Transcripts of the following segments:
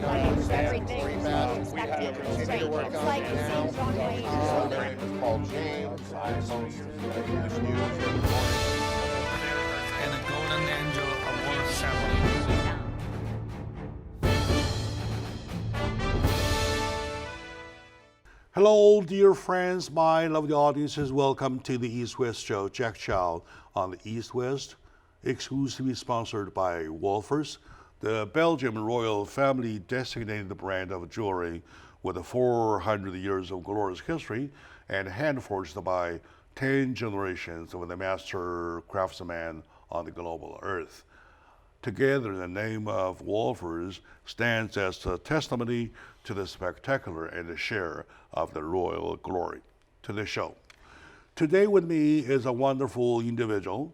Everything we have to continue to work on it now. It's called James. I host this news every morning. And the Golden Angel Award ceremony. Hello, dear friends, my lovely audiences. Welcome to the East West Show. Jack Chow on the East West, exclusively sponsored by Wolfers, the Belgian royal family designated brand of jewelry with 400 years of glorious history and hand-forged by 10 generations of the master craftsman on the global earth. Together, the name of Wolfers stands as a testimony to the spectacular and the share of the royal glory. To the show. Today with me is a wonderful individual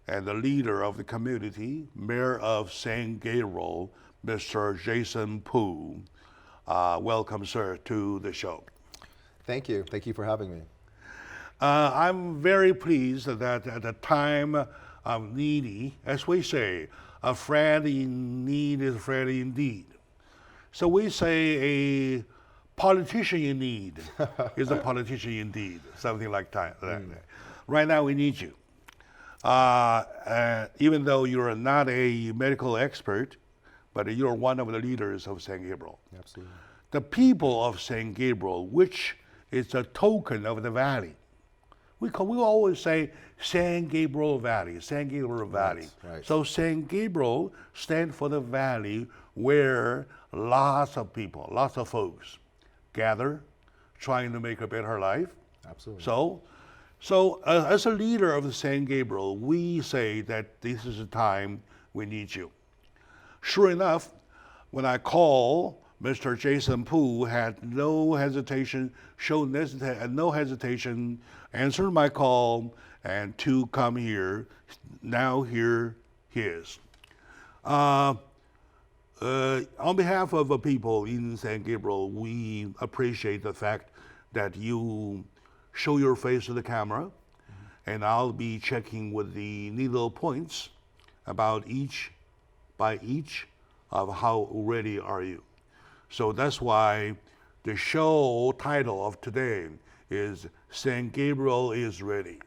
and the leader of the community, Mayor of San Gabriel, Mr. Jason Pu. Welcome, sir, to the show. Thank you. Thank you for having me. I'm very pleased that at a time of needy, as we say, a friend in need is a friend indeed. So we say a politician in need is a politician indeed, something like that. Right now we need you. Even though you're not a medical expert, but you're one of the leaders of San Gabriel. Absolutely. The people of San Gabriel, which is a token of the valley. We always say San Gabriel Valley, San Gabriel Valley. Right. So San Gabriel stands for the valley where lots of people, lots of folks gather, trying to make a better life. Absolutely. So as a leader of the San Gabriel, we say that this is a time we need you. Sure enough, when I call, Mr. Jason Pu had no hesitation, answered my call, and to come here. Now here he is. On behalf of the people in San Gabriel, we appreciate the fact that you show your face to the camera, and I'll be checking with the needle points about each of how ready are you. So that's why the show title of today is San Gabriel is Ready.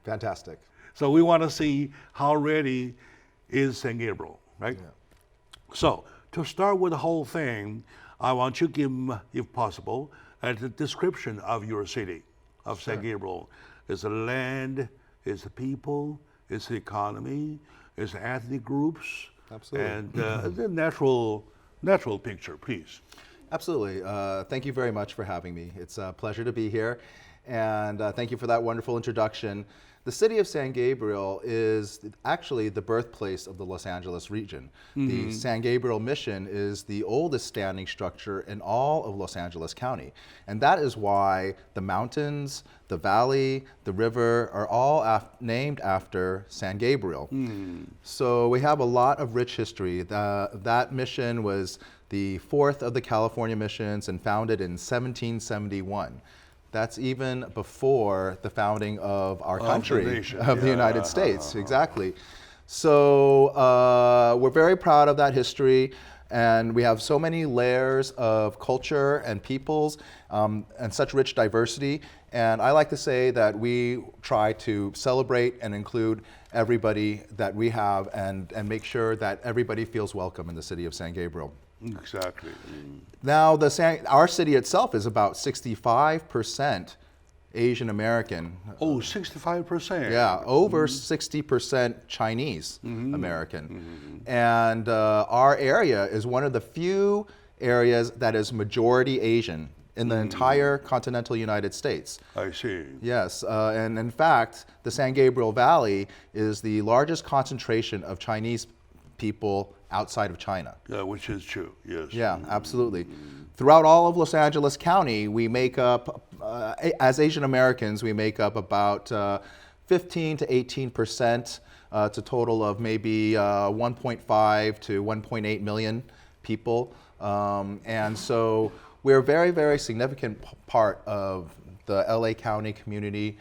Fantastic. So we want to see how ready is San Gabriel, right? Yeah. So to start with the whole thing, I want you to give, if possible, a description of your city, of San Gabriel. It's the land, it's the people, it's the economy, it's ethnic groups. Absolutely. And the natural picture, please. Absolutely. Thank you very much for having me. It's a pleasure to be here. And thank you for that wonderful introduction. The city of San Gabriel is actually the birthplace of the Los Angeles region. The San Gabriel Mission is the oldest standing structure in all of Los Angeles County. And that is why the mountains, the valley, the river are all named after San Gabriel. So we have a lot of rich history. That mission was the fourth of the California missions and founded in 1771. That's even before the founding of our country, of the United States, exactly. So we're very proud of that history, and we have so many layers of culture and peoples and such rich diversity. And I like to say that we try to celebrate and include everybody that we have and make sure that everybody feels welcome in the city of San Gabriel. Exactly. Now, our city itself is about 65% Asian American. Oh, 65%. Yeah, over 60% Chinese American. And our area is one of the few areas that is majority Asian in the entire continental United States. I see. Yes, and in fact, the San Gabriel Valley is the largest concentration of Chinese people outside of China. Yeah, which is true, yes. Yeah, absolutely. Throughout all of Los Angeles County, we make up, as Asian Americans, we make up about 15 to 18%. It's a total of maybe 1.5 to 1.8 million people. And so we're a very, very significant part of the LA County community.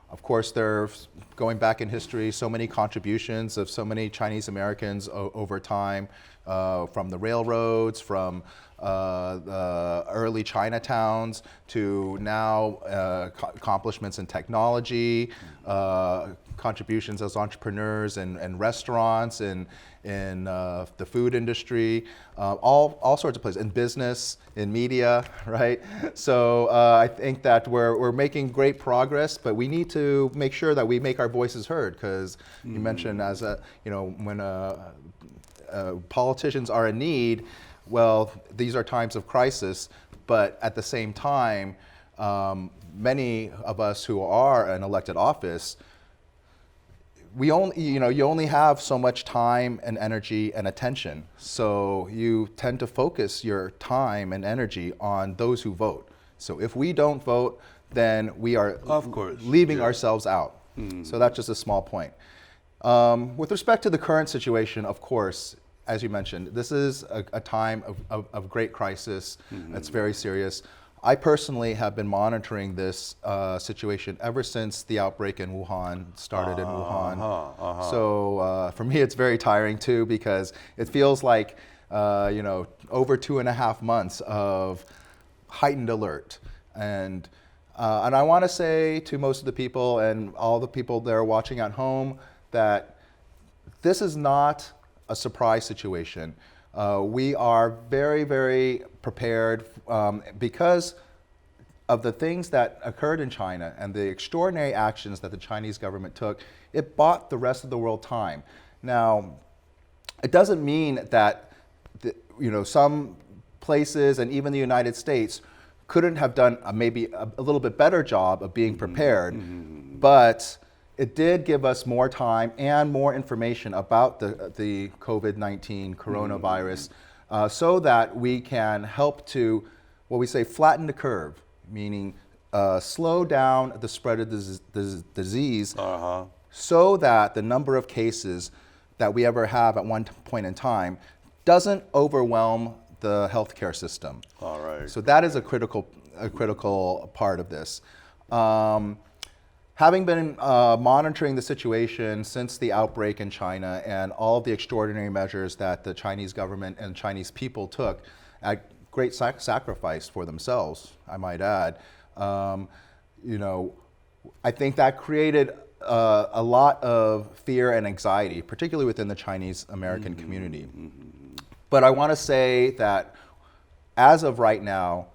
Of course, there's going back in history, so many contributions of so many Chinese Americans over time, from the railroads, from the early Chinatowns to now accomplishments in technology, contributions as entrepreneurs and restaurants and in the food industry, all sorts of places, in business, in media, right? So I think that we're making great progress, but we need to make sure that we make our voices heard, because you mentioned as when politicians are in need, well, these are times of crisis, but at the same time, many of us who are in elected office, you only have so much time and energy and attention. So you tend to focus your time and energy on those who vote. So if we don't vote, then we are leaving ourselves out. So that's just a small point. With respect to the current situation, of course, as you mentioned, this is a time of great crisis. It's very serious. I personally have been monitoring this situation ever since the outbreak in Wuhan started in Wuhan. So for me, it's very tiring too, because it feels like over 2.5 months of heightened alert. And I want to say to most of the people and all the people that are watching at home that this is not a surprise situation. We are very, very prepared because of the things that occurred in China and the extraordinary actions that the Chinese government took. It bought the rest of the world time. Now, it doesn't mean that some places and even the United States couldn't have done maybe a little bit better job of being prepared, but it did give us more time and more information about the COVID-19 coronavirus, so that we can help to, what we say, flatten the curve, meaning slow down the spread of the disease, so that the number of cases that we ever have at one point in time doesn't overwhelm the healthcare system. All right. So that is a critical part of this. Having been monitoring the situation since the outbreak in China and all of the extraordinary measures that the Chinese government and Chinese people took at great sacrifice for themselves, I might add, I think that created a lot of fear and anxiety, particularly within the Chinese American community. But I want to say that as of right now,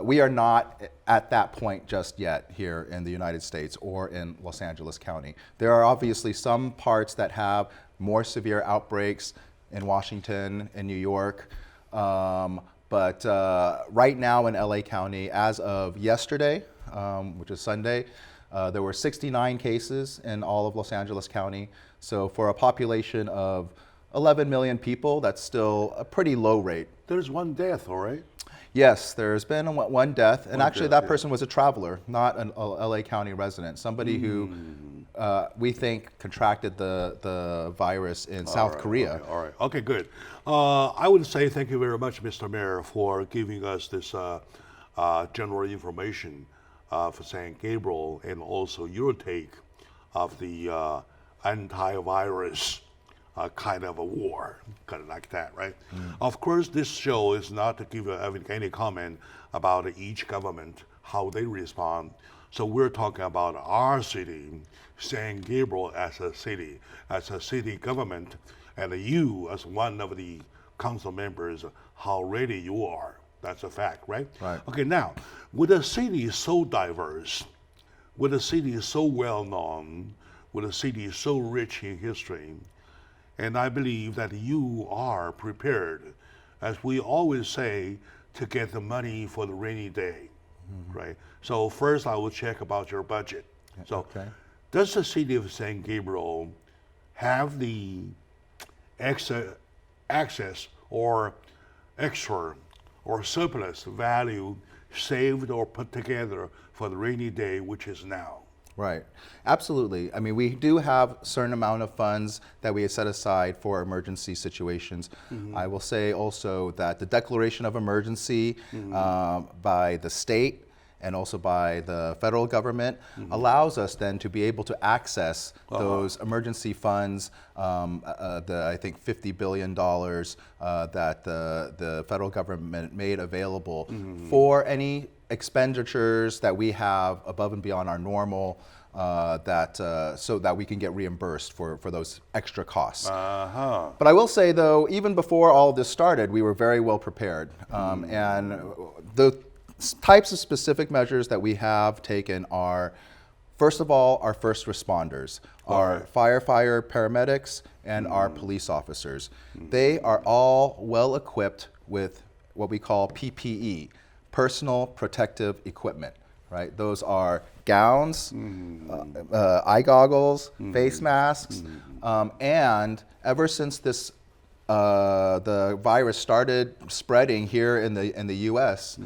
we are not at that point just yet here in the United States or in Los Angeles County. There are obviously some parts that have more severe outbreaks in Washington and New York. But right now in LA County, as of yesterday, which is Sunday, there were 69 cases in all of Los Angeles County. So for a population of 11 million people, that's still a pretty low rate. There's one death, all right? Yes, there's been one death, and actually that person was a traveler, not a LA County resident, somebody who we think contracted the virus in South Korea. All right, okay, good. I would say thank you very much, Mr. Mayor, for giving us this general information for San Gabriel, and also your take of the antivirus kind of a war, kind of like that, right? Of course, this show is not to give any comment about each government, how they respond. So we're talking about our city, San Gabriel as a city government, and you as one of the council members, how ready you are. That's a fact, right? Right. Okay, now, with a city so diverse, with a city so well known, with a city so rich in history, and I believe that you are prepared, as we always say, to get the money for the rainy day, right? So first I will check about your budget. So does the city of San Gabriel have the access or extra or surplus value saved or put together for the rainy day, which is now? Right, absolutely. I mean, we do have a certain amount of funds that we set aside for emergency situations. I will say also that the declaration of emergency by the state and also by the federal government allows us then to be able to access those emergency funds, I think $50 billion that the federal government made available for any expenditures that we have above and beyond our normal, so that we can get reimbursed for those extra costs. But I will say though, even before all of this started, we were very well prepared. And the types of specific measures that we have taken are, first of all, our first responders, our firefighter, paramedics, and our police officers. They are all well equipped with what we call PPE, personal protective equipment, right? Those are gowns, eye goggles, face masks, and ever since this the virus started spreading here in the U.S.,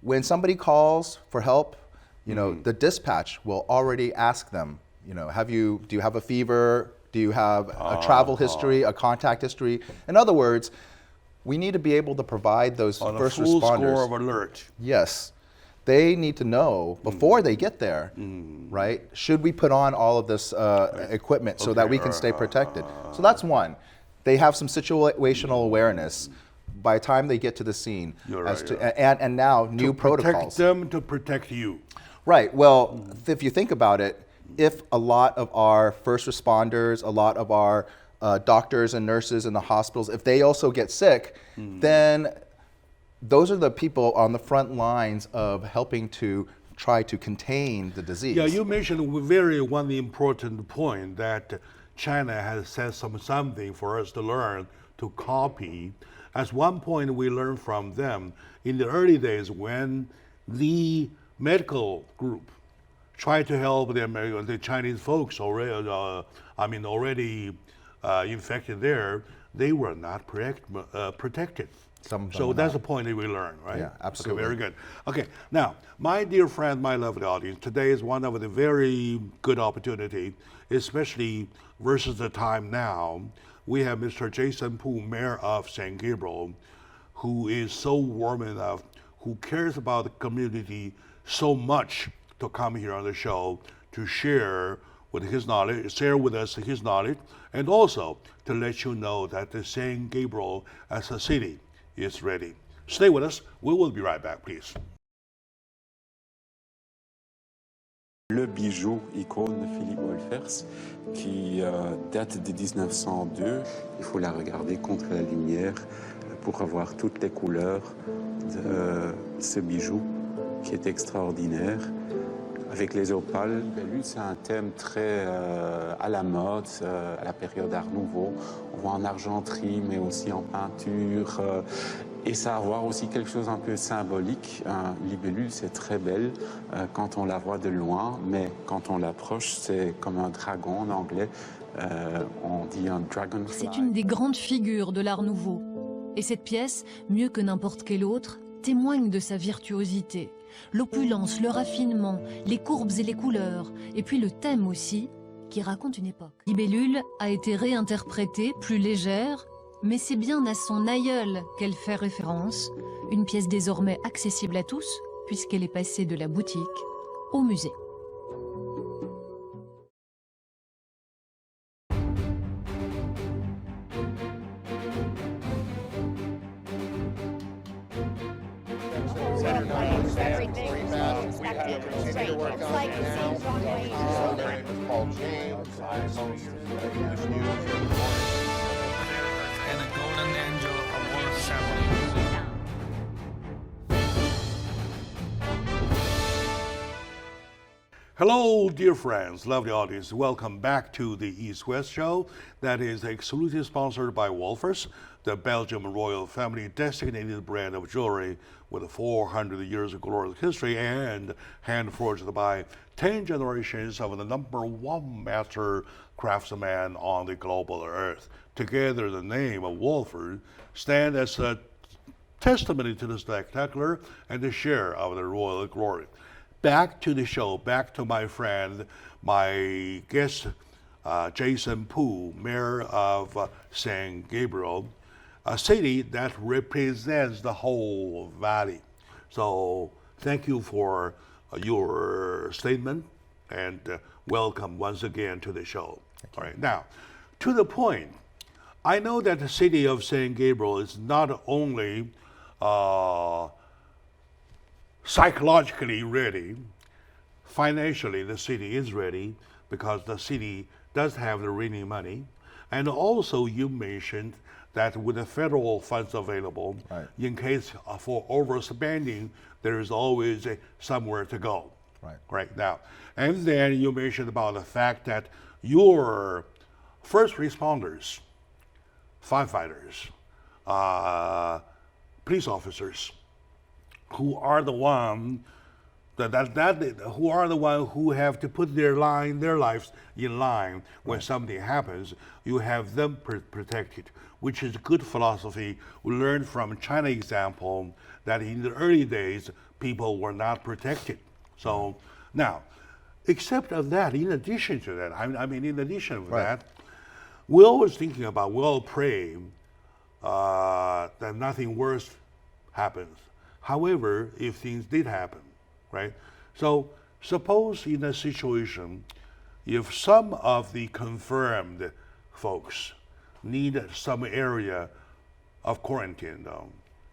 when somebody calls for help, the dispatch will already ask them, do you have a fever? Do you have a travel history, a contact history? In other words, we need to be able to provide those first full responders. score of alert. Yes. They need to know before they get there, right? Should we put on all of this equipment so that we can stay protected? So that's one. They have some situational awareness by the time they get to the scene. And now new protocols. Protect them to protect you. Right. Well, if you think about it, if a lot of our first responders, a lot of our doctors and nurses in the hospitals, if they also get sick, then those are the people on the front lines of helping to try to contain the disease. Yeah, you mentioned one important point that China has said something for us to learn, to copy. As one point we learned from them, in the early days when the medical group tried to help the Chinese folks already infected there, they were not protected. So that's the point that we learned, right? Yeah, absolutely. Okay, very good. Okay, now, my dear friend, my lovely audience, today is one of the very good opportunity, especially versus the time now. We have Mr. Jason Pu, Mayor of San Gabriel, who is so warm enough, who cares about the community so much to come here on the show to share with us his knowledge, and also to let you know that the San Gabriel as a city is ready. Stay with us. We will be right back, please. Le bijou icône de Philippe Wolfers qui date de 1902. Il faut la regarder contre la lumière pour avoir toutes les couleurs de ce bijou qui est extraordinaire. Avec les opales, c'est un thème très à la mode, à la période Art Nouveau. On voit en argenterie, mais aussi en peinture. Et ça a à voir aussi quelque chose un peu symbolique. Une libellule, c'est très belle quand on la voit de loin, mais quand on l'approche, c'est comme un dragon en anglais. On dit un dragonfly. C'est une des grandes figures de l'Art Nouveau. Et cette pièce, mieux que n'importe quelle autre, témoigne de sa virtuosité. L'opulence, le raffinement, les courbes et les couleurs, et puis le thème aussi, qui raconte une époque. Libellule a été réinterprétée, plus légère, mais c'est bien à son aïeul qu'elle fait référence, une pièce désormais accessible à tous, puisqu'elle est passée de la boutique au musée. And a golden angel award ceremony. Hello, dear friends, lovely audience. Welcome back to the East West Show that is exclusively sponsored by Wolfers, the Belgian royal family designated brand of jewelry with 400 years of glorious history and hand forged by 10 generations of the #1 master craftsman on the global earth. Together, the name of Wolfers stands as a testimony to the spectacular and the share of the royal glory. Back to the show, back to my friend, my guest, Jason Pu, Mayor of San Gabriel, a city that represents the whole valley. So thank you for your statement, and welcome once again to the show. All right, now, to the point, I know that the city of San Gabriel is not only psychologically ready, financially the city is ready because the city does have the rainy money. And also you mentioned that with the federal funds available, Right. in case for overspending, there is always somewhere to go. Right now. And then you mentioned about the fact that your first responders, firefighters, police officers, who are the one who have to put their lives in line when something happens. You have them protected, which is a good philosophy. We learned from China example that in the early days people were not protected. So now, except of that, in addition to that, in addition to that, we're always thinking about, we all pray that nothing worse happens. However, if things did happen, right? So suppose in a situation, if some of the confirmed folks need some area of quarantine, though,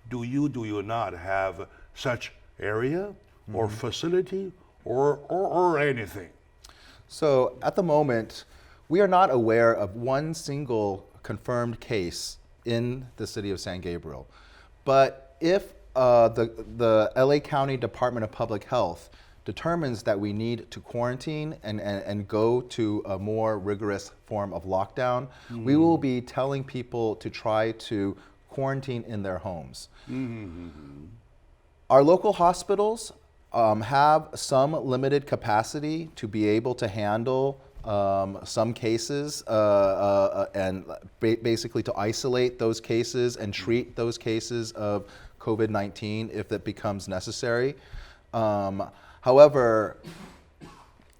do you not have such area or facility or anything? So at the moment, we are not aware of one single confirmed case in the city of San Gabriel. But if the LA County Department of Public Health determines that we need to quarantine and go to a more rigorous form of lockdown, we will be telling people to try to quarantine in their homes. Our local hospitals have some limited capacity to be able to handle some cases and basically to isolate those cases and treat those cases of COVID-19 if that becomes necessary. However,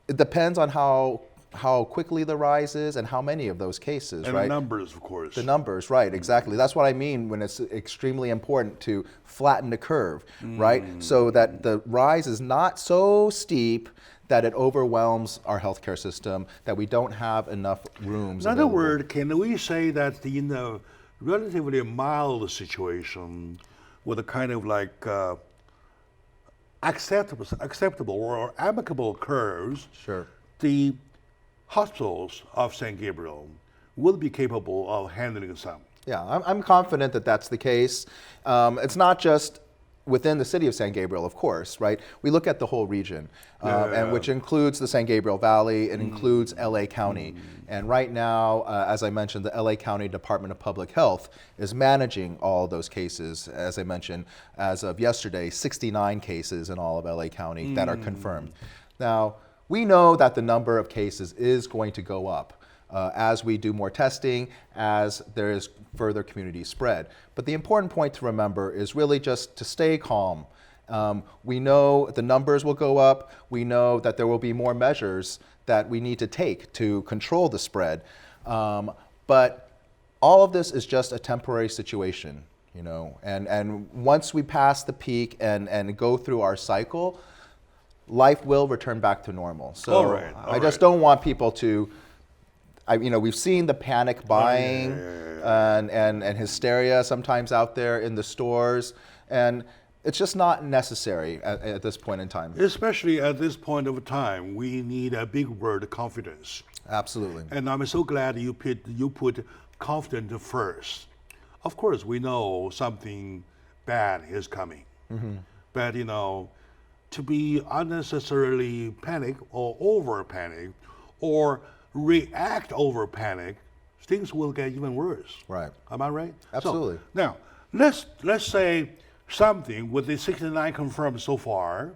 it depends on how quickly the rise is and how many of those cases, and right? the numbers, of course. The numbers, right, exactly. That's what I mean when it's extremely important to flatten the curve, right? So that the rise is not so steep that it overwhelms our healthcare system, that we don't have enough rooms In other available. words, can we say that in a relatively mild situation with a kind of like acceptable or amicable curves, Sure. the hospitals of San Gabriel will be capable of handling some? Yeah, I'm confident that that's the case. It's not just within the city of San Gabriel, of course, right? We look at the whole region, and which includes the San Gabriel Valley, it includes LA County. And right now, as I mentioned, the LA County Department of Public Health is managing all those cases. As I mentioned, as of yesterday, 69 cases in all of LA County that are confirmed. Now, we know that the number of cases is going to go up as we do more testing, as there is further community spread. But the important point to remember is really just to stay calm. We know the numbers will go up. We know that there will be more measures that we need to take to control the spread. But all of this is just a temporary situation, you know. And once we pass the peak and go through our cycle, life will return back to normal. So All right, I just don't want people to, we've seen the panic buying and hysteria sometimes out there in the stores, and it's just not necessary at this point in time. Especially at this point of time, we need a big word, confidence. Absolutely. And I'm so glad you put confidence first. Of course, we know something bad is coming. But, to be unnecessarily panic or over panic or react over panic, things will get even worse. Right. Am I right? Absolutely. So, now, let's say something with the 69 confirmed so far,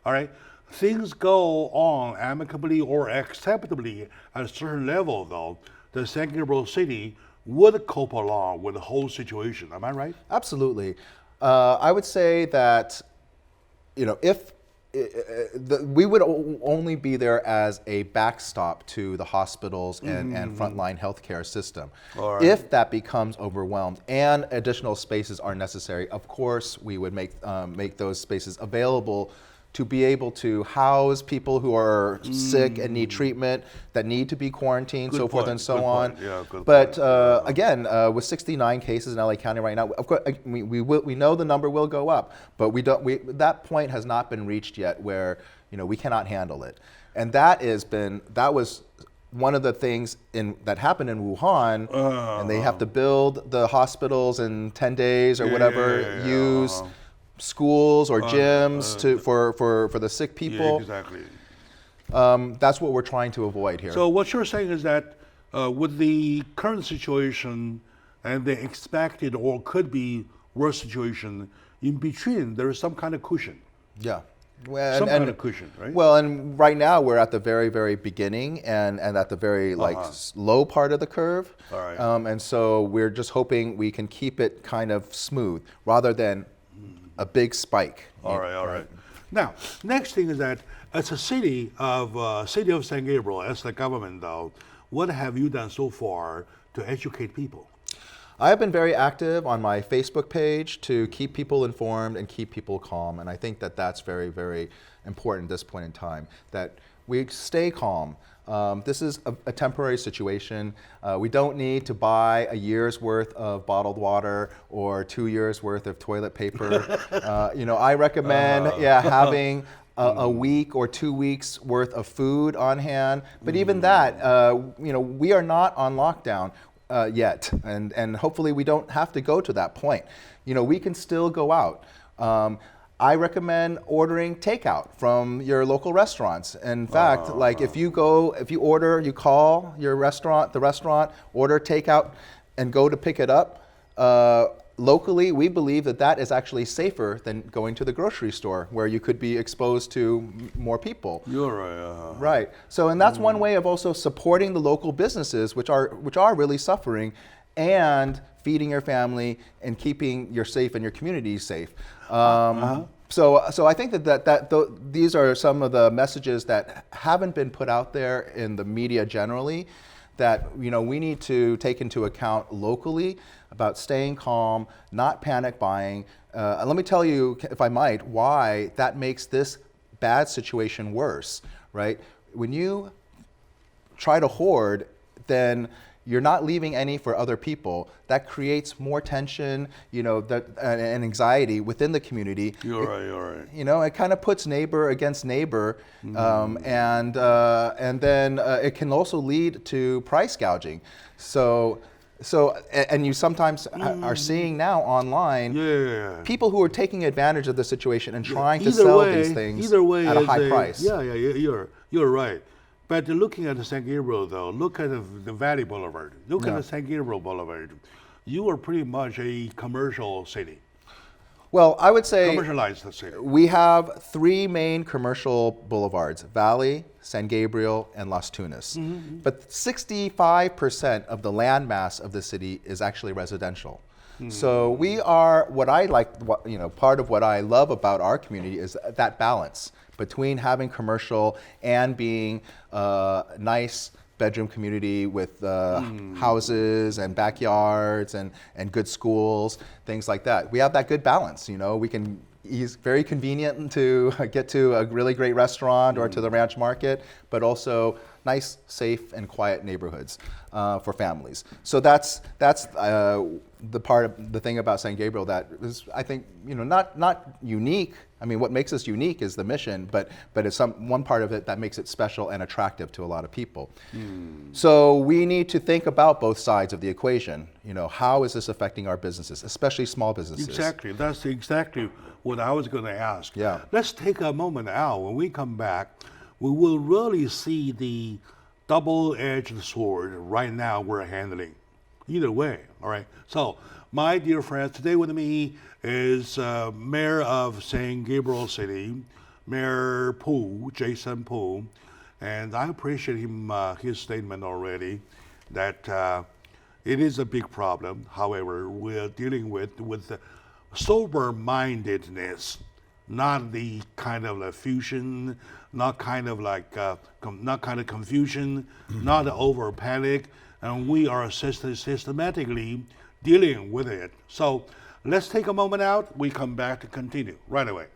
all right? Things go on amicably or acceptably at a certain level, though, the San Gabriel City would cope along with the whole situation. Am I right? Absolutely. I would say that, if we would only be there as a backstop to the hospitals and frontline healthcare system. All right. If that becomes overwhelmed and additional spaces are necessary, of course we would make those spaces available to be able to house people who are sick and need treatment, that need to be quarantined, Good so forth point, and so good on. point. Yeah, good But point. again, with 69 cases in LA County right now, of course we know the number will go up, but that point has not been reached yet where we cannot handle it, and that was one of the things that happened in Wuhan, and they have to build the hospitals in 10 days or whatever, use schools or gyms for the sick people. Yeah, exactly. That's what we're trying to avoid here. So what you're saying is that with the current situation and the expected or could be worse situation, in between there is some kind of cushion. Yeah. Well, Some kind of cushion, right? Well, and right now we're at the very, very beginning and at the very low part of the curve. All right. And so we're just hoping we can keep it kind of smooth rather than a big spike. All right. Now, next thing is that as a city of San Gabriel, as the government though, what have you done so far to educate people? I have been very active on my Facebook page to keep people informed and keep people calm. And I think that that's very, very important at this point in time, that we stay calm. This is a temporary situation. We don't need to buy a year's worth of bottled water or 2 years worth of toilet paper. I recommend having a week or 2 weeks worth of food on hand. But even that, we are not on lockdown yet, and hopefully we don't have to go to that point. We can still go out. I recommend ordering takeout from your local restaurants. In fact, like if you call the restaurant, order takeout, and go to pick it up. Locally, we believe that is actually safer than going to the grocery store, where you could be exposed to more people. You're right. Right. So, and that's one way of also supporting the local businesses, which are really suffering, and feeding your family and keeping your safe and your community safe. So I think that these are some of the messages that haven't been put out there in the media generally, that we need to take into account locally about staying calm, not panic buying. And let me tell you, if I might, why that makes this bad situation worse, right? When you try to hoard, then you're not leaving any for other people. That creates more tension, and anxiety within the community. You're right. It kind of puts neighbor against neighbor, and then it can also lead to price gouging. So you sometimes are seeing now online people who are taking advantage of the situation and trying to sell these things at a high price. Yeah, you're right. But looking at the San Gabriel, though, look at the Valley Boulevard. Look at the San Gabriel Boulevard. You are pretty much a commercial city. Well, I would say Commercialized city. we have 3 main commercial boulevards: Valley, San Gabriel, and Las Tunas. But 65% of the land mass of the city is actually residential. So we are, part of what I love about our community is that balance between having commercial and being a nice bedroom community with houses and backyards and good schools, things like that. We have that good balance. It's very convenient to get to a really great restaurant or to the ranch market, but also nice, safe, and quiet neighborhoods for families. So that's the thing about San Gabriel that is, I think, not unique. I mean, what makes us unique is the mission, but it's one part of it that makes it special and attractive to a lot of people. So we need to think about both sides of the equation. How is this affecting our businesses, especially small businesses? Exactly. That's exactly what I was going to ask. Yeah. Let's take a moment now. When we come back, we will really see the double-edged sword right now we're handling. Either way, all right? So, my dear friends, today with me is Mayor of San Gabriel City, Mayor Jason Pu, and I appreciate his statement already that it is a big problem. However, we're dealing with sober-mindedness not the kind of like fusion, not kind of like not kind of confusion, not over panic, and we are systematically dealing with it. So let's take a moment out. We come back to continue right away.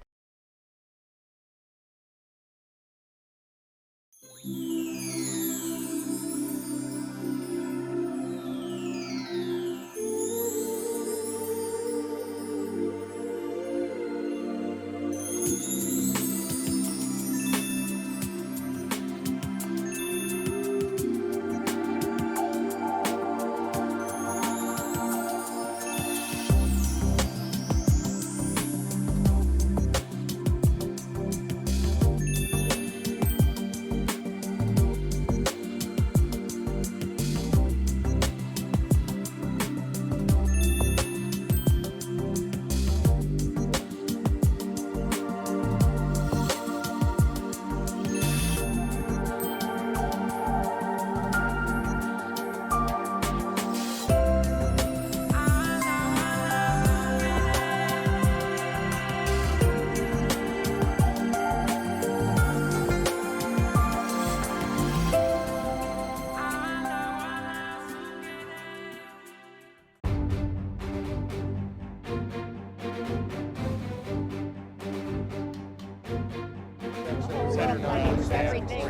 Everything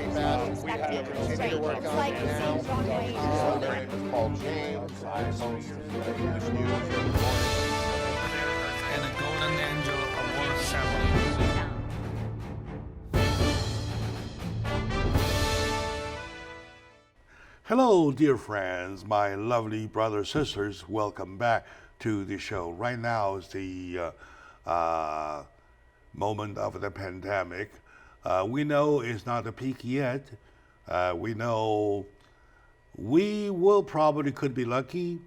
we have to continue to work on it now. My name is Paul James. I host English news every morning. And a Golden Angel Award ceremony. Hello, dear friends, my lovely brothers, sisters. Welcome back to the show. Right now is the moment of the pandemic. We know it's not the peak yet. We know we will probably could be lucky,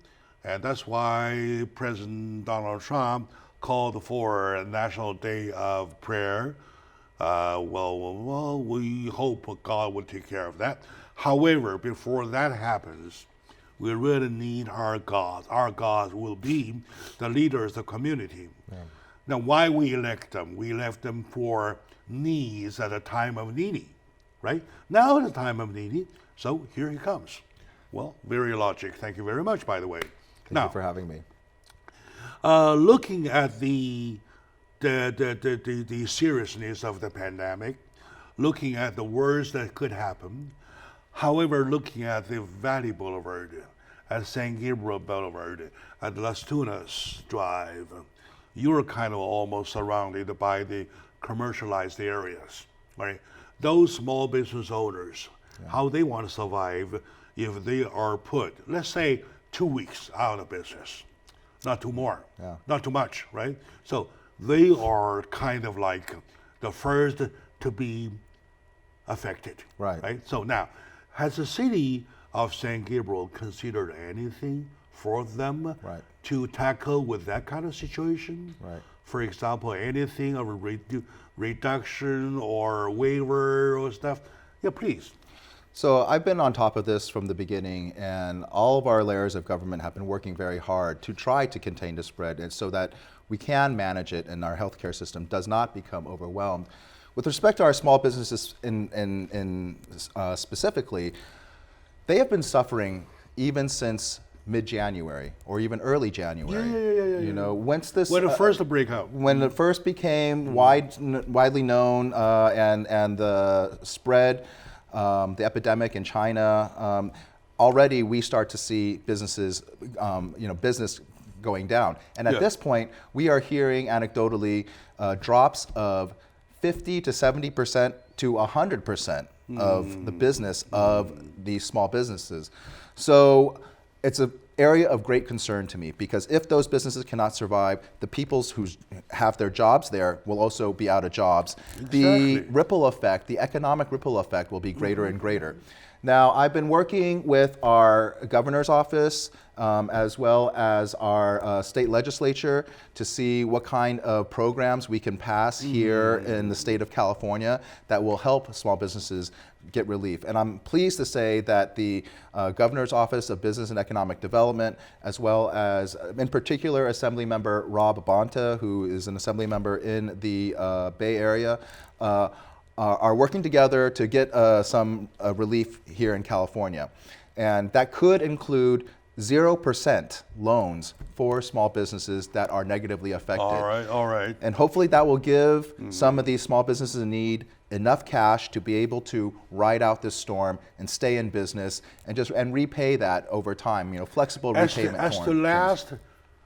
and that's why President Donald Trump called for a National Day of Prayer. Well, we hope God will take care of that. However, before that happens, we really need our gods. Our gods will be the leaders of the community. Yeah. Now, why we elect them? We elect them for needs at a time of needy, right? Now is the time of needy, so here he comes. Well, very logic. Thank you very much, by the way. Thank you for having me. Looking at the seriousness of the pandemic, looking at the worst that could happen, however, looking at the Valley Boulevard, at San Gabriel Boulevard, at Las Tunas Drive, you're kind of almost surrounded by the commercialized areas, right? Those small business owners, how they want to survive if they are put, let's say, 2 weeks out of business, not too more, not too much, right? So they are kind of like the first to be affected, right? So now, has the city of San Gabriel considered anything for them to tackle with that kind of situation? For example, anything of a reduction or waiver or stuff? Yeah, please. So I've been on top of this from the beginning, and all of our layers of government have been working very hard to try to contain the spread, and so that we can manage it and our healthcare system does not become overwhelmed. With respect to our small businesses specifically, they have been suffering even since mid-January or even early January. You know, once this when it first break out, when it first became widely known and the spread, the epidemic in China, already we start to see businesses, business going down. And at this point, we are hearing anecdotally drops of 50 to 70% to 100% of the business of these small businesses. So it's an area of great concern to me, because if those businesses cannot survive, the people who have their jobs there will also be out of jobs. The ripple effect, the economic ripple effect will be greater and greater. Now, I've been working with our governor's office as well as our state legislature to see what kind of programs we can pass here in the state of California that will help small businesses get relief. And I'm pleased to say that the Governor's Office of Business and Economic Development, as well as, in particular, Assembly Member Rob Bonta, who is an Assembly Member in the Bay Area, are working together to get some relief here in California. And that could include 0% loans for small businesses that are negatively affected. All right. And hopefully that will give some of these small businesses in need enough cash to be able to ride out this storm and stay in business and repay that over time. Flexible repayment As to last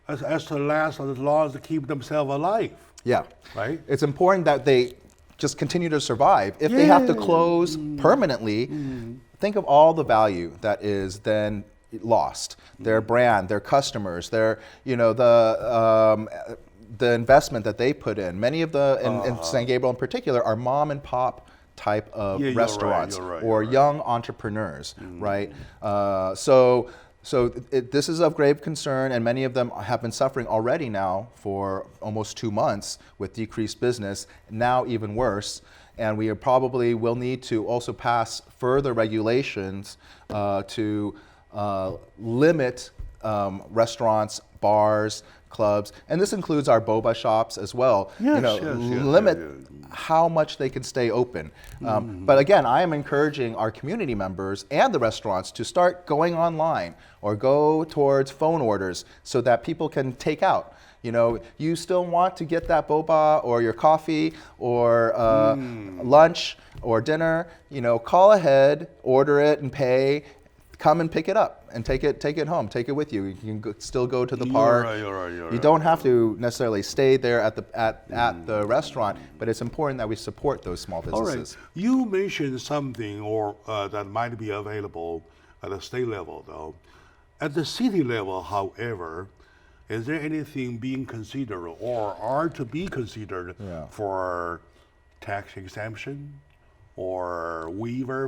as long as to keep themselves alive. Yeah. Right. It's important that they just continue to survive. If they have to close permanently, think of all the value that is then lost. Their brand, their customers, their the investment that they put in. Many of in San Gabriel in particular are mom and pop type of restaurants or young entrepreneurs, right? This is of grave concern, and many of them have been suffering already now for almost 2 months with decreased business, now even worse. And we probably will need to also pass further regulations to limit restaurants, bars, clubs, and this includes our boba shops as well. Limit how much they can stay open. But again, I am encouraging our community members and the restaurants to start going online or go towards phone orders so that people can take out. You still want to get that boba or your coffee or lunch or dinner, call ahead, order it and pay. Come and pick it up and take it home. Take it with you. You can still go to the park. You don't have to necessarily stay there at the restaurant, but it's important that we support those small businesses. All right. You mentioned something that might be available at the state level, though. At the city level, however, is there anything being considered or are to be considered for tax exemption? Or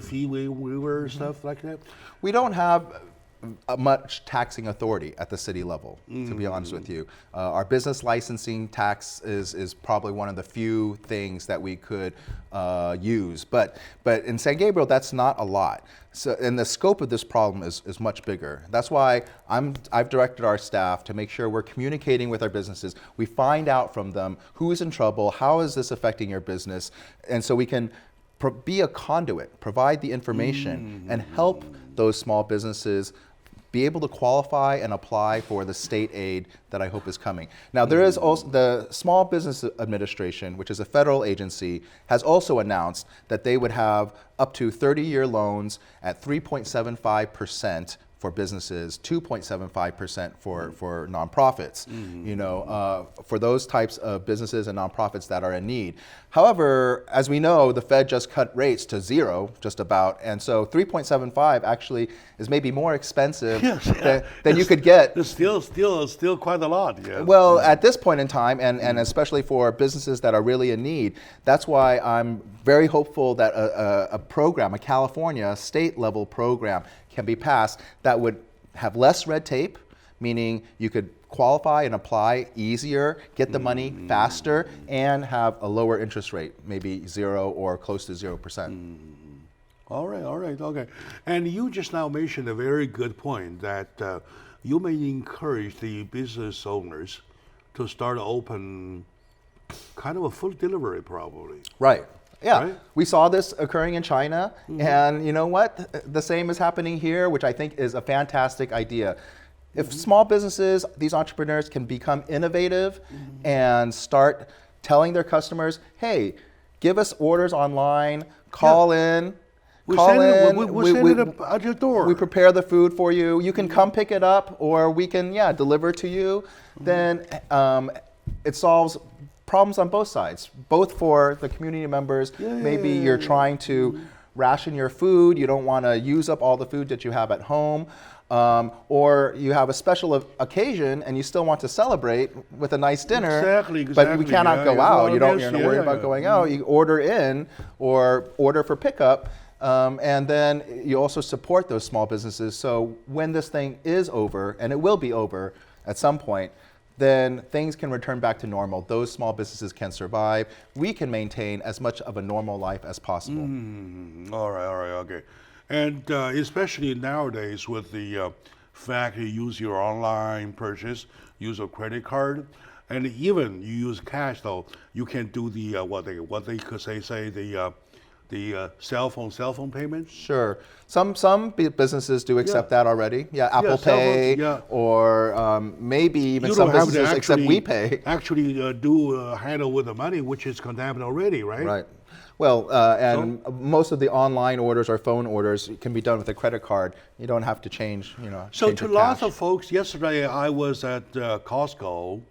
fee waiver, stuff like that? We don't have much taxing authority at the city level, to be honest with you. Our business licensing tax is probably one of the few things that we could use. But in San Gabriel, that's not a lot. So, and the scope of this problem is much bigger. That's why I've directed our staff to make sure we're communicating with our businesses. We find out from them who is in trouble, how is this affecting your business, and so we can be a conduit, provide the information, and help those small businesses be able to qualify and apply for the state aid that I hope is coming. Now, there is also the Small Business Administration, which is a federal agency, has also announced that they would have up to 30-year loans at 3.75% for businesses, 2.75% for nonprofits, for those types of businesses and nonprofits that are in need. However, as we know, the Fed just cut rates to 0, just about, and so 3.75 actually is maybe more expensive than you could get. It's still quite a lot. Yeah. Well, at this point in time, and especially for businesses that are really in need, that's why I'm very hopeful that a program, a California state-level program, can be passed that would have less red tape, meaning you could qualify and apply easier, get the money faster, and have a lower interest rate, maybe 0 or close to 0%. All right, okay. And you just now mentioned a very good point that you may encourage the business owners to start open kind of a food delivery probably. Right. Yeah, right? We saw this occurring in China, and you know what? The same is happening here, which I think is a fantastic idea. If small businesses, these entrepreneurs can become innovative and start telling their customers, hey, give us orders online, call in. We send it at your door. We prepare the food for you. You can come pick it up, or we can, deliver to you. Then it solves problems on both sides, both for the community members. Maybe you're trying to ration your food. You don't want to use up all the food that you have at home. Or you have a special occasion and you still want to celebrate with a nice dinner. Exactly. But we cannot go out. You're not worried about going out. You order in or order for pickup. And then you also support those small businesses. So when this thing is over, and it will be over at some point, then things can return back to normal. Those small businesses can survive. We can maintain as much of a normal life as possible. All right, okay. And especially nowadays with the fact you use your online purchase, use a credit card, and even you use cash though, you can do the what they could say the cell phone payment. Sure. Some businesses do accept that already. Yeah, Apple cell Pay, phones, yeah. or maybe even You some don't have to businesses accept actually WePay. do handle with the money, which is contaminated already, right? Right. Well, and most of the online orders or phone orders can be done with a credit card. You don't have to change, So change to your lots cash. of folks, yesterday I was at Costco,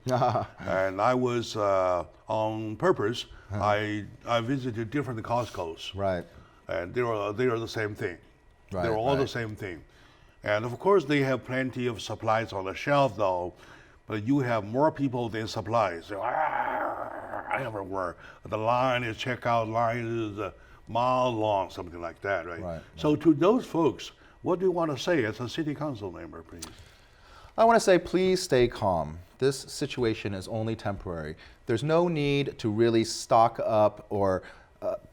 and I was on purpose. I visited different Costco's, Right. and they are the same thing. Right, They're all the right. same thing, and of course they have plenty of supplies on the shelf though, but you have more people than supplies. So, everywhere the line is checkout line is a mile long, something like that, right? Right, So to those folks, what do you want to say as a city council member, please? I want to say, please stay calm. This situation is only temporary. There's no need to really stock up or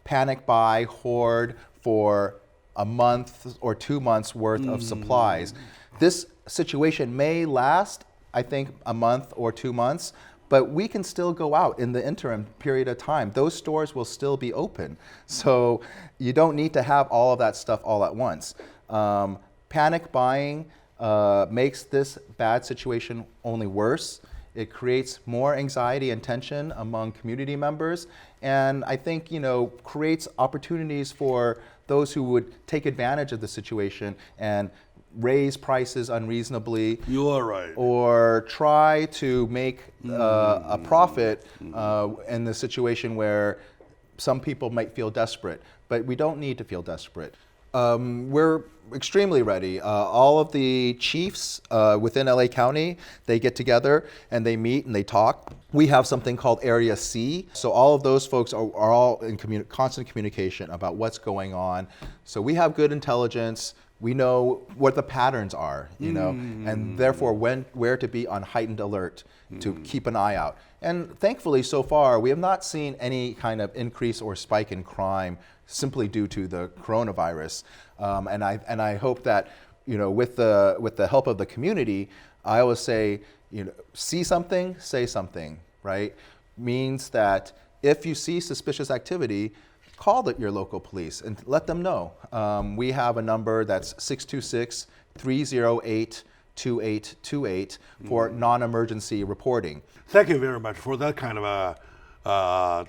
panic buy, hoard for a month or 2 months worth of supplies. This situation may last, I think, a month or 2 months, but we can still go out in the interim period of time. Those stores will still be open. So you don't need to have all of that stuff all at once. Panic buying makes this bad situation only worse. It creates more anxiety and tension among community members, and I think creates opportunities for those who would take advantage of the situation and raise prices unreasonably. You are right. Or try to make a profit in the situation where some people might feel desperate, but we don't need to feel desperate. We're extremely ready. All of the chiefs within LA County, they get together and they meet and they talk. We have something called Area C. So all of those folks are all in constant communication about what's going on. So we have good intelligence. We know what the patterns are, and therefore where to be on heightened alert to keep an eye out. And thankfully, so far, we have not seen any kind of increase or spike in crime simply due to the coronavirus. And I hope that, with the help of the community, I always say, see something, say something, right? Means that if you see suspicious activity, call your local police and let them know. We have a number that's 626-308-2828 for non-emergency reporting. Thank you very much for that kind of a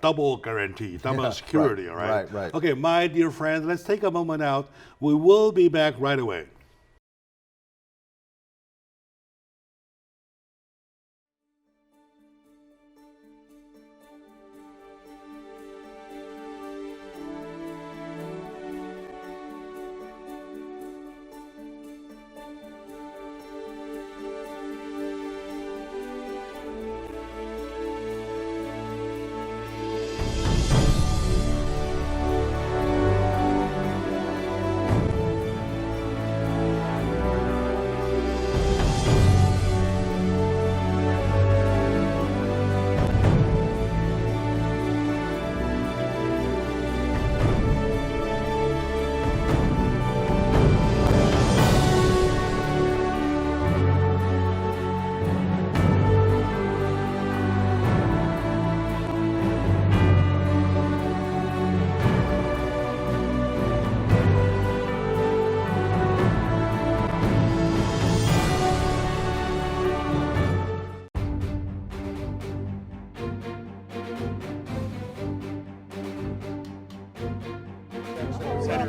double guarantee, double security, right? Right. Okay, my dear friends, let's take a moment out. We will be back right away. My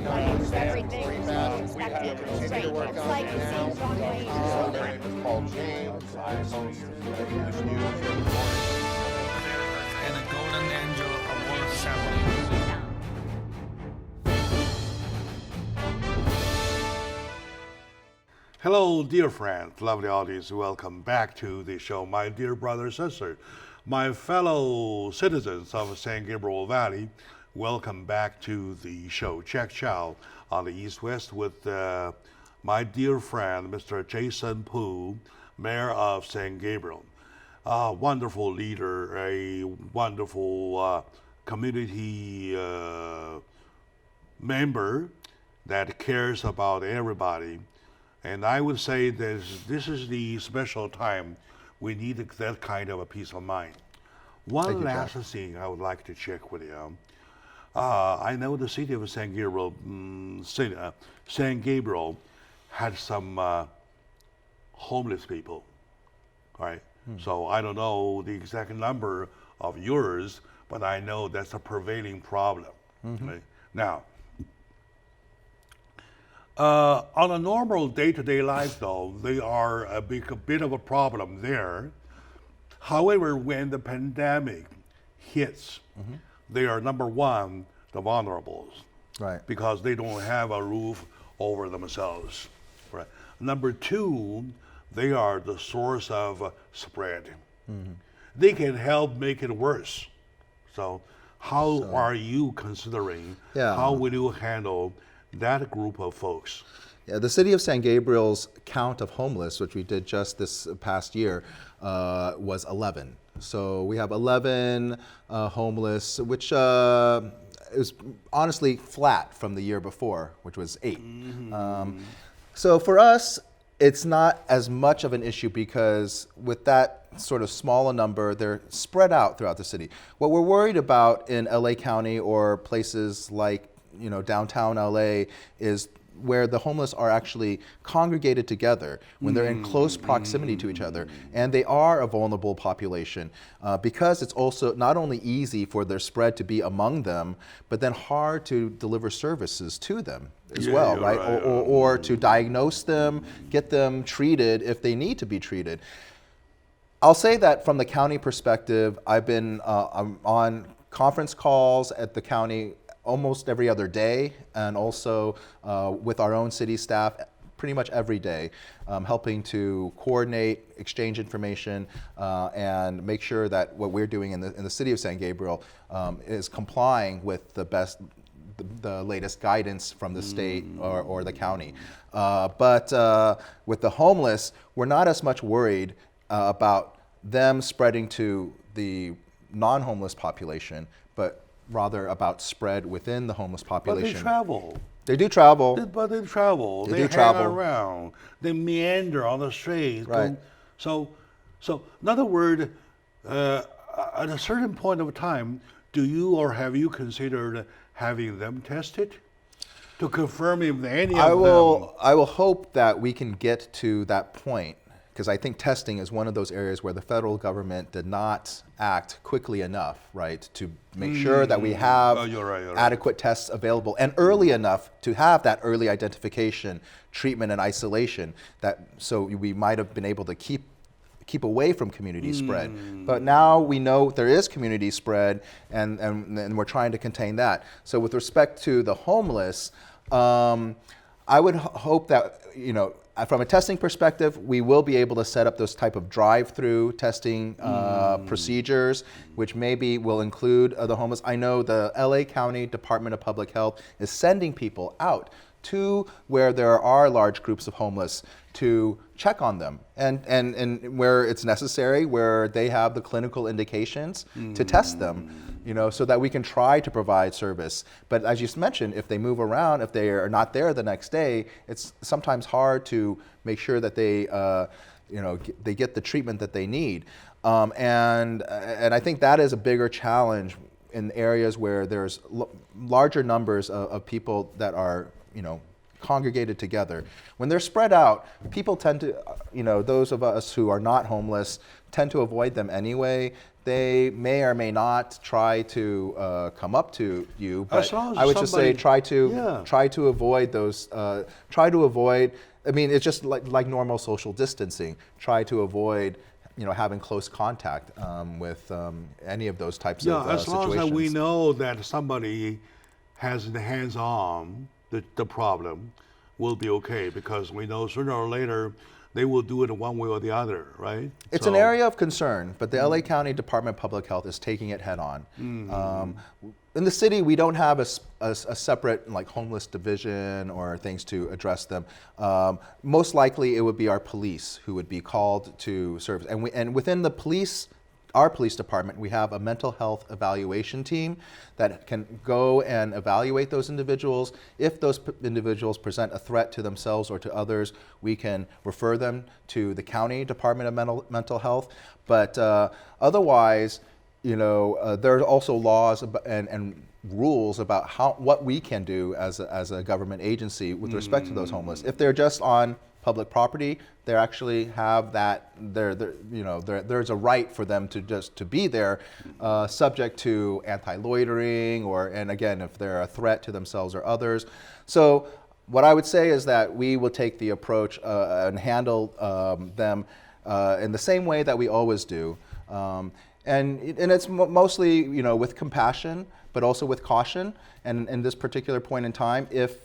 name is Paul James. I host English news every morning. And a Golden Angel Award ceremony. Hello, dear friends, lovely audience. Welcome back to the show. My dear brother and sister, my fellow citizens of San Gabriel Valley, Welcome back to the show, Jack Chow on the East West with my dear friend, Mr. Jason Pu, Mayor of San Gabriel. A wonderful leader, a wonderful community member that cares about everybody. And I would say that this is the special time we need that kind of a peace of mind. One last thing I would like to check with you. I know the city of San Gabriel, San Gabriel had some homeless people, right? So I don't know the exact number of yours, but I know that's a prevailing problem. Right? Now, on a normal day-to-day life, though, they are a bit of a problem there. However, when the pandemic hits, they are number one, the vulnerables, Right. because they don't have a roof over themselves. Right. Number two, they are the source of spread. They can help make it worse. So, how are you considering? Yeah. How will you handle that group of folks? Yeah, the city of San Gabriel's count of homeless, which we did just this past year, was 11. So we have 11 homeless, which is honestly flat from the year before, which was 8. So for us, it's not as much of an issue because with that sort of smaller number, they're spread out throughout the city. What we're worried about in LA County or places like, you know, downtown LA is where the homeless are actually congregated together when they're in close proximity to each other. And they are a vulnerable population because it's also not only easy for their spread to be among them, but then hard to deliver services to them as well, right? Or to diagnose them, get them treated if they need to be treated. I'll say that from the county perspective, I've been I'm on conference calls at the county almost every other day, and also with our own city staff pretty much every day, helping to coordinate, exchange information, and make sure that what we're doing in the city of San Gabriel is complying with the latest guidance from the state or the county. But with the homeless, we're not as much worried about them spreading to the non-homeless population, but rather about spread within the homeless population. But they travel. They do travel. But they travel. They do hang travel. around. They meander on the streets. Right. So, in other words, at a certain point of time, do you or have you considered having them tested to confirm if any of them? I will hope that we can get to that point, because I think testing is one of those areas where the federal government did not act quickly enough, right, to make sure that we have you're right. adequate tests available and early enough to have that early identification, treatment, and isolation. So we might have been able to keep away from community spread. But now we know there is community spread, and we're trying to contain that. So with respect to the homeless, I would hope that, you know, from a testing perspective, we will be able to set up those type of drive-through testing procedures, which maybe will include the homeless. I know the LA County Department of Public Health is sending people out to where there are large groups of homeless to check on them, and where it's necessary, where they have the clinical indications to test them, you know, so that we can try to provide service. But as you mentioned, if they move around, if they are not there the next day, it's sometimes hard to make sure that they, you know, they get the treatment that they need. And I think that is a bigger challenge in areas where there's larger numbers of people that are, you know, congregated together. When they're spread out, people tend to, you know, those of us who are not homeless tend to avoid them anyway. They may or may not try to come up to you, but I would just say try to avoid those. Try to avoid. I mean, it's just like normal social distancing. Try to avoid, you know, having close contact with any of those types of situations. Yeah, as long as we know that somebody has the hands on the problem, we'll be okay, because we know sooner or later they will do it one way or the other, right? It's an area of concern, but the LA County Department of Public Health is taking it head on. in the city, we don't have a separate like homeless division or things to address them. Most likely, it would be our police who would be called to service. And within the police, our police department, we have a mental health evaluation team that can go and evaluate those individuals. If those individuals present a threat to themselves or to others, we can refer them to the county department of mental health. But otherwise, there are also laws and rules about what we can do as a government agency with respect to those homeless. If they're just on public property, they actually have that. There's a right for them to be there, subject to anti-loitering and again, if they're a threat to themselves or others. So what I would say is that we will take the approach and handle them in the same way that we always do. And it's mostly, with compassion, but also with caution. And in this particular point in time, if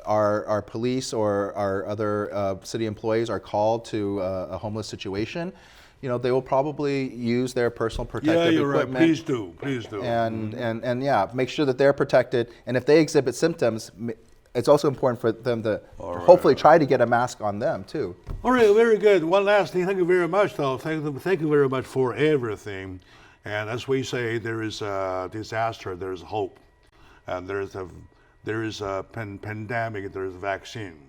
our police or our other city employees are called to a homeless situation, they will probably use their personal protective equipment. Right. Please do. And yeah, make sure that they're protected. And if they exhibit symptoms, it's also important for them to hopefully try to get a mask on them too. All right, very good. One last thing. Thank you very much, though. Thank you very much for everything. And as we say, there is a disaster, there is hope, and there is a pandemic, there is a vaccine,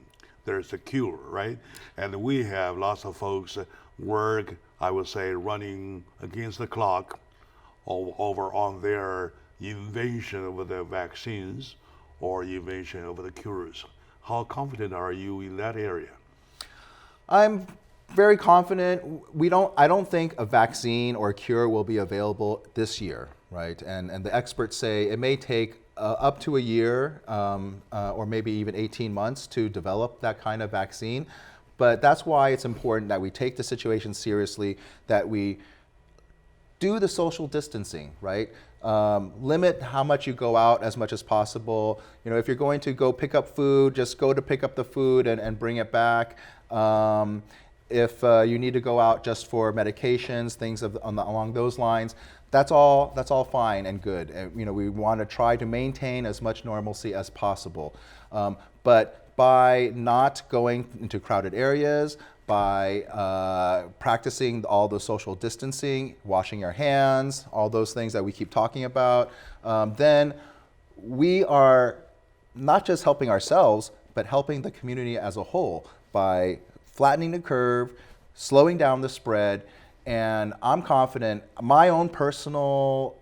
there is a cure, right? And we have lots of folks work, I would say, running against the clock over on their invention of the vaccines or invention of the cures. How confident are you in that area? I'm very confident. I don't think a vaccine or a cure will be available this year, right? And the experts say it may take up to a year or maybe even 18 months to develop that kind of vaccine. But that's why it's important that we take the situation seriously, that we do the social distancing, right? Limit how much you go out as much as possible. If you're going to go pick up food, just go to pick up the food and bring it back. If you need to go out just for medications, things along those lines, that's all fine and good. And, we want to try to maintain as much normalcy as possible. But by not going into crowded areas, by practicing all the social distancing, washing your hands, all those things that we keep talking about, then we are not just helping ourselves, but helping the community as a whole by flattening the curve, slowing down the spread. And I'm confident, my own personal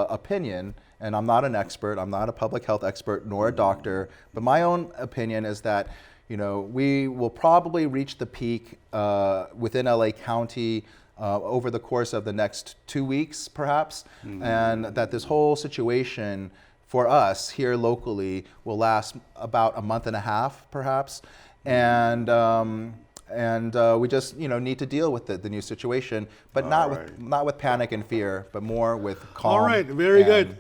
opinion, and I'm not an expert, I'm not a public health expert nor a doctor, but my own opinion is that we will probably reach the peak within LA County over the course of the next 2 weeks, perhaps, and that this whole situation for us here locally will last about a month and a half, perhaps, and we just need to deal with the new situation, but not with panic and fear, but more with calm. All right, very good.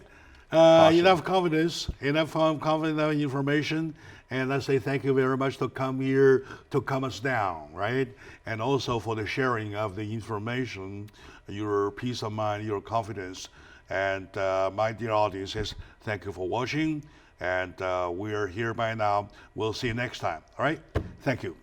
Enough confidence, enough information. And I say thank you very much to come here to calm us down, right? And also for the sharing of the information, your peace of mind, your confidence. And my dear audiences, thank you for watching. And we are here by now. We'll see you next time. All right? Thank you.